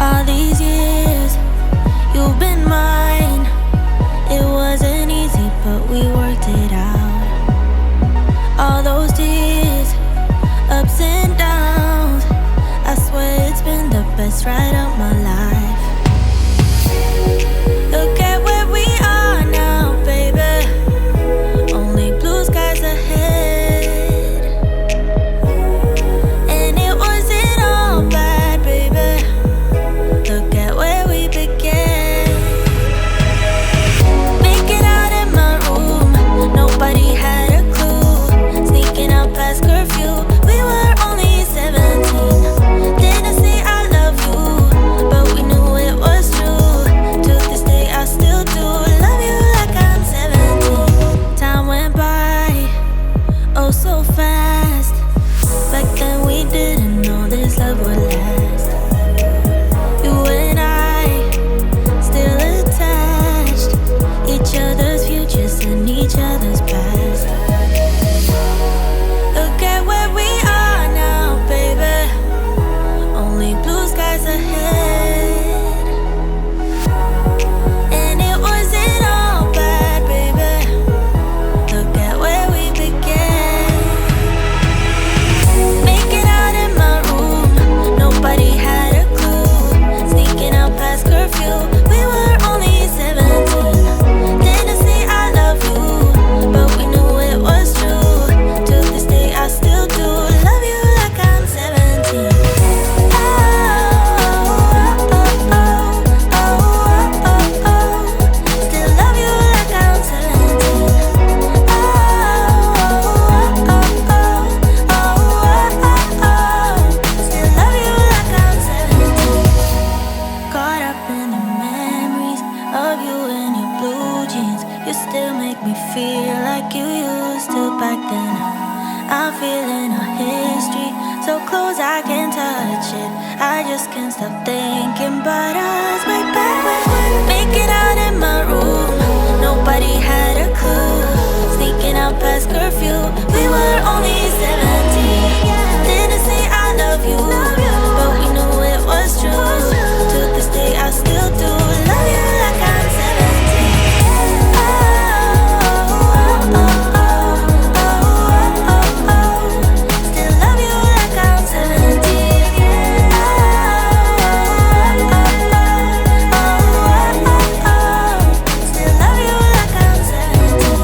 All these years, you've been mine. It wasn't easy, but we worked it out. All those tears, ups and downs, I swear it's been the best ride of my life. Look at where we are now, baby. Only blue skies ahead. And it wasn't all bad, baby. Look at where we began. Making out in my room, nobody had a clue. Sneaking out past curfew, we were only 17. Didn't say I love you, but we knew it was true. To this day I still do love you like I'm 17. Time went by, oh so fast. Back then we didn't know this love would last. You and I, still attached. Each other's futures and each other's past. Look at where we are now, baby. Only blue skies ahead. And it wasn't all bad, baby. Look at where we began. Making out in my room, nobody had a clue. Sneaking out past curfew, we were only 17. Didn't say I love you, but we knew it was true. To this day I still do love you like I'm 17. Oh, oh, oh, oh, oh, oh, oh. Still love you like I'm 17. Oh, oh, oh, oh, oh, oh, oh. Still love you like I'm 17. Caught up in the memories of you and your blue jeans. You still make me feel like you used to back then. I'm feeling our history so close I can touch it. I just can't stop thinking about us way back when. Making out in my room, nobody had a clue. Sneaking out past curfew, we were only 17. Didn't say I love you, but we knew it was true. To this day I still do love you like I'm 17. Oh, oh, oh, oh, oh, oh, oh. Still love you like I'm 17. Oh, oh, oh, oh, oh. Still love you like I'm 17.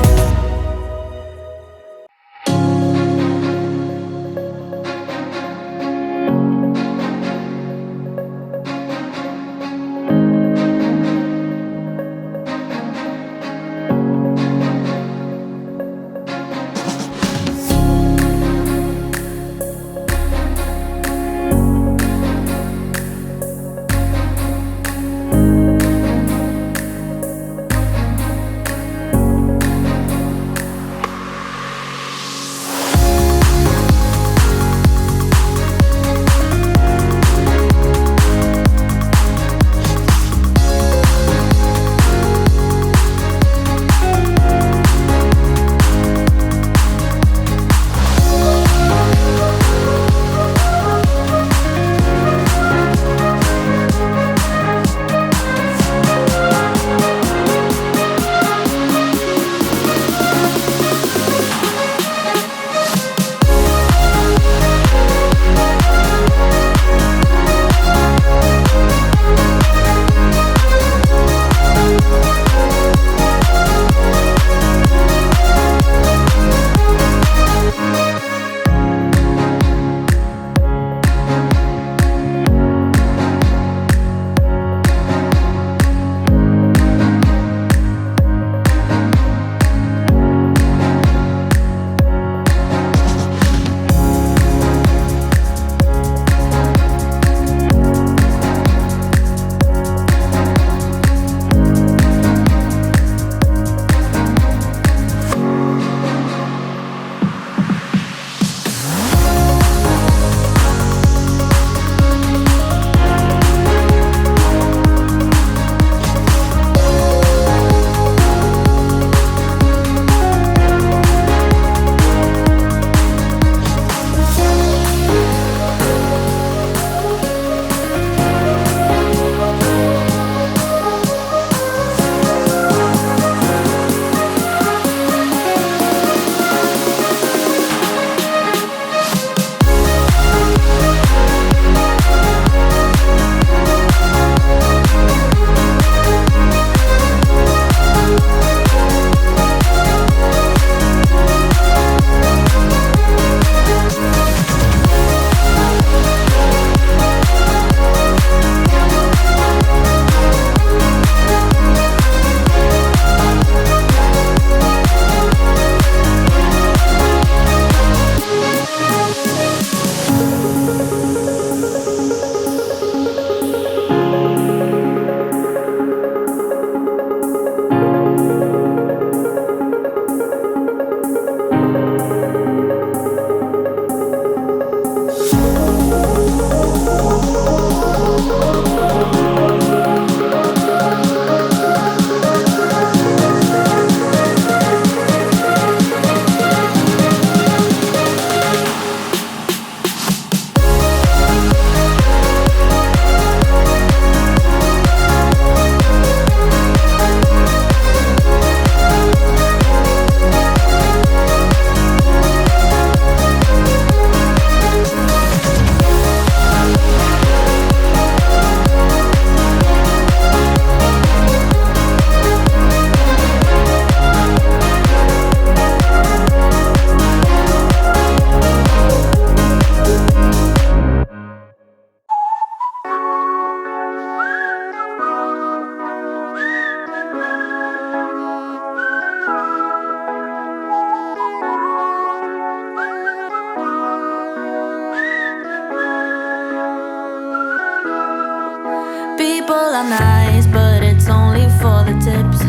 People are nice, but it's only for the tips.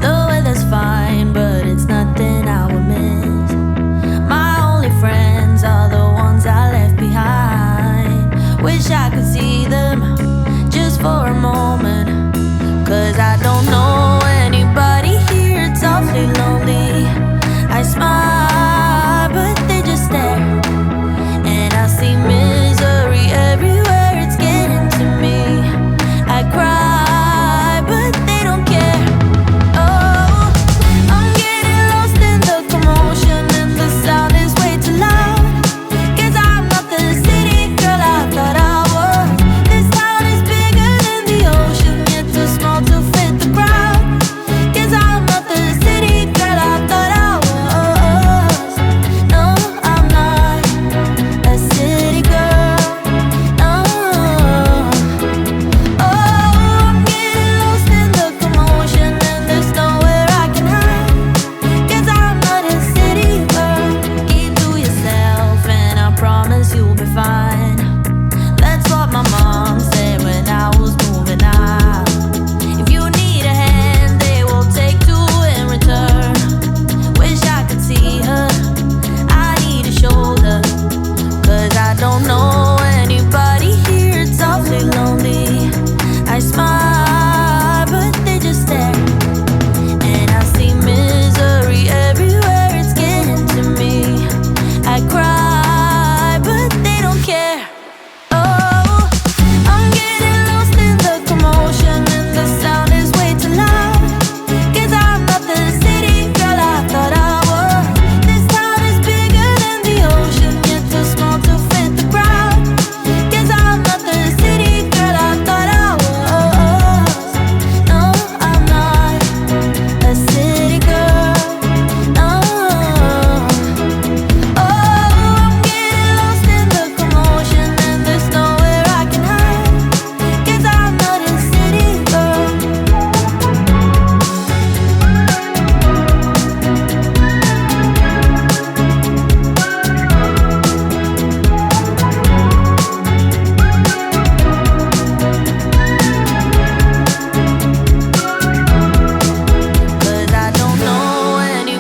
The weather's fine, but it's nothing I would miss. My only friends are the ones I left behind. Wish I could see them just for a moment, 'cause I don't know